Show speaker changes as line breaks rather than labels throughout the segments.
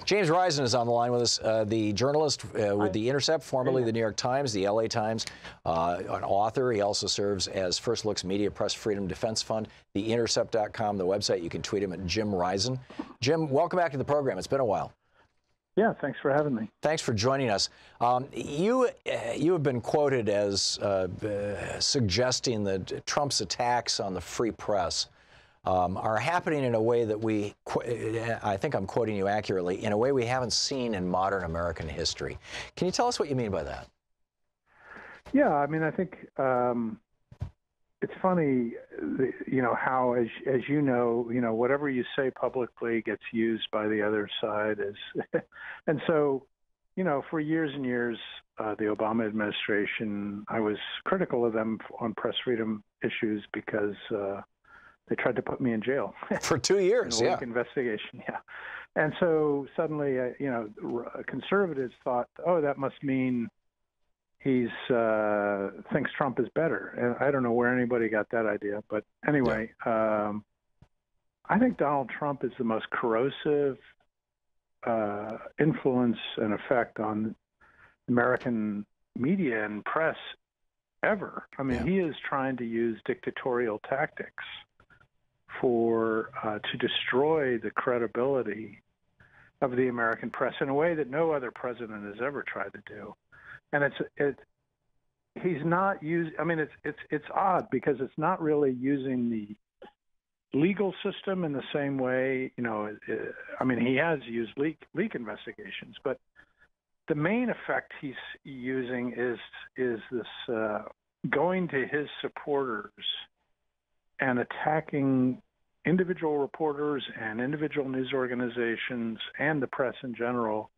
James Risen is on the line with us, the journalist with The Intercept, formerly the New York Times, the LA Times, an author. He also serves as First Look's Media Press Freedom Defense Fund, theintercept.com, the website. You can tweet him at Jim Risen. Jim, welcome back to the program. It's been a while.
Yeah, thanks for having me.
Thanks for joining us. You have been quoted as suggesting that Trump's attacks on the free press are happening in a way that I think I'm quoting you accurately, in a way we haven't seen in modern American history. Can you tell us what you mean by that?
Yeah, I mean, I think it's funny, how, as you know, whatever you say publicly gets used by the other side. And so, for years and years, the Obama administration, I was critical of them on press freedom issues because they tried to put me in jail
for 2 years.
In a leak investigation. Yeah, and so suddenly, conservatives thought, oh, that must mean he's thinks Trump is better. And I don't know where anybody got that idea, but anyway, I think Donald Trump is the most corrosive influence and effect on American media and press ever. I mean, he is trying to use dictatorial tactics to destroy the credibility of the American press in a way that no other president has ever tried to do. And he's not using. I mean, it's odd because it's not really using the legal system in the same way. I mean, he has used leak investigations, but the main effect he's using is this going to his supporters and attacking individual reporters and individual news organizations and the press in general,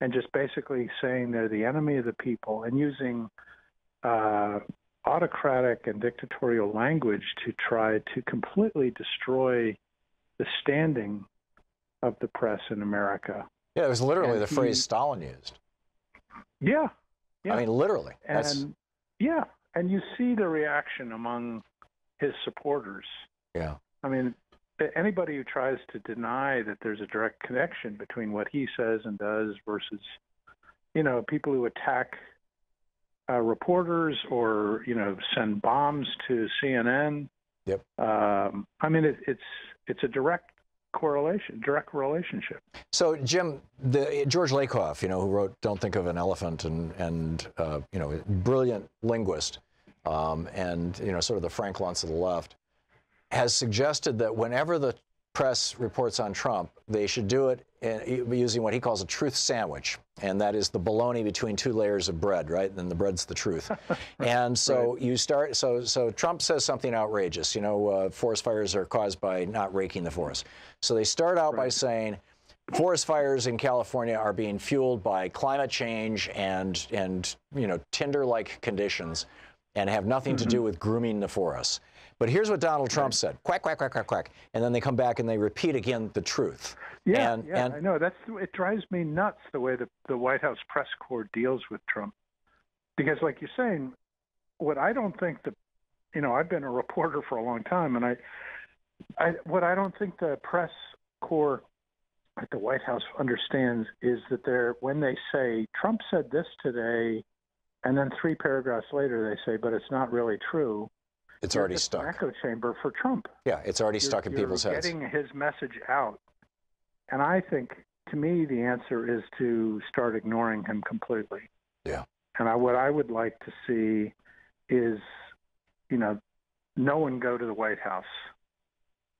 and just basically saying they're the enemy of the people and using autocratic and dictatorial language to try to completely destroy the standing of the press in America.
Yeah, it was literally the phrase Stalin used.
Yeah.
I mean, literally.
And you see the reaction among his supporters.
Yeah.
I mean, anybody who tries to deny that there's a direct connection between what he says and does versus, people who attack reporters or, send bombs to CNN.
Yep.
I mean, it's a direct relationship.
So, Jim, George Lakoff, who wrote "Don't Think of an Elephant" and brilliant linguist, and sort of the Frank Luntz of the left, has suggested that whenever the press reports on Trump, they should do it using what he calls a truth sandwich, and that is the bologna between two layers of bread, right? And the bread's the truth. And so you start. So Trump says something outrageous. Forest fires are caused by not raking the forest. So they start out by saying forest fires in California are being fueled by climate change and tinder-like conditions, and have nothing to do with grooming the forests. But here's what Donald Trump said: quack, quack, quack, quack, quack. And then they come back and they repeat again the truth.
Yeah, I know. It drives me nuts the way the White House press corps deals with Trump. Because like you're saying, what I don't think I've been a reporter for a long time, and what I don't think the press corps at the White House understands is that when they say, Trump said this today, and then 3 paragraphs later they say, but it's not really true.
It's already stuck.
Echo chamber for Trump.
Yeah, it's already stuck in people's heads.
Getting his message out. And I think, to me, the answer is to start ignoring him completely.
Yeah.
And what I would like to see is, no one go to the White House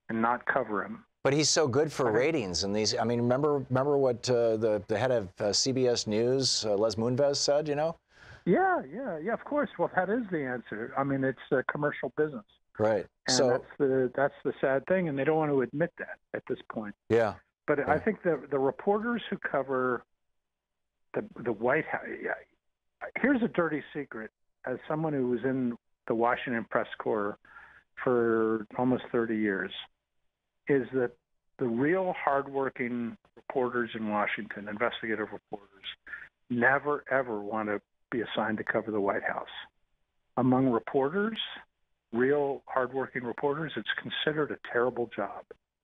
and not cover him.
But he's so good for ratings. And these, I mean, remember what the head of CBS News, Les Moonves, said,
Yeah, of course. Well, that is the answer. I mean, it's a commercial business.
Right.
And
so
that's the sad thing, and they don't want to admit that at this point.
Yeah.
But I think the reporters who cover the White House, here's a dirty secret. As someone who was in the Washington press corps for almost 30 years, is that the real hardworking reporters in Washington, investigative reporters, never, ever want to be assigned to cover the White House. Among reporters, real hardworking reporters, it's considered a terrible job.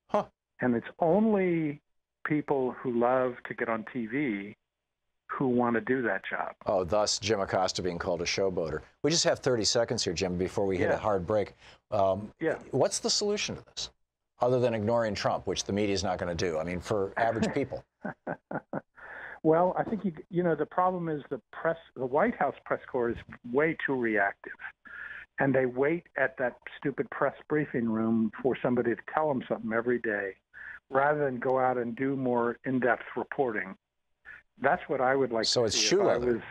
Huh.
And it's only people who love to get on TV who want to do that job.
Oh, thus Jim Acosta being called a showboater. We just have 30 seconds here, Jim, before we hit a hard break. What's the solution to this, other than ignoring Trump, which the media is not going to do? I mean, for average people.
Well, I think the problem is the White House press corps is way too reactive, and they wait at that stupid press briefing room for somebody to tell them something every day, rather than go out and do more in-depth reporting. That's what I would like to see.
So it's shoe leather.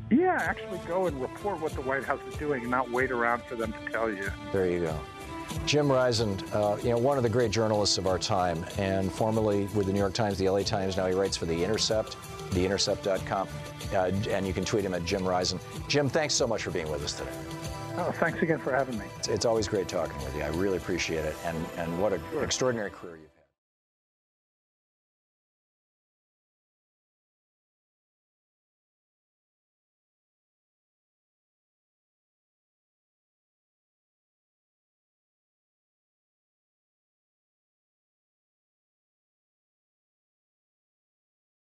Yeah, actually go and report what the White House is doing and not wait around for them to tell you.
There you go. Jim Risen, one of the great journalists of our time, and formerly with the New York Times, the LA Times. Now he writes for The Intercept, theintercept.com, and you can tweet him at Jim Risen. Jim, thanks so much for being with us today.
Oh, thanks again for having me.
It's always great talking with you. I really appreciate it, and what an extraordinary career you've had.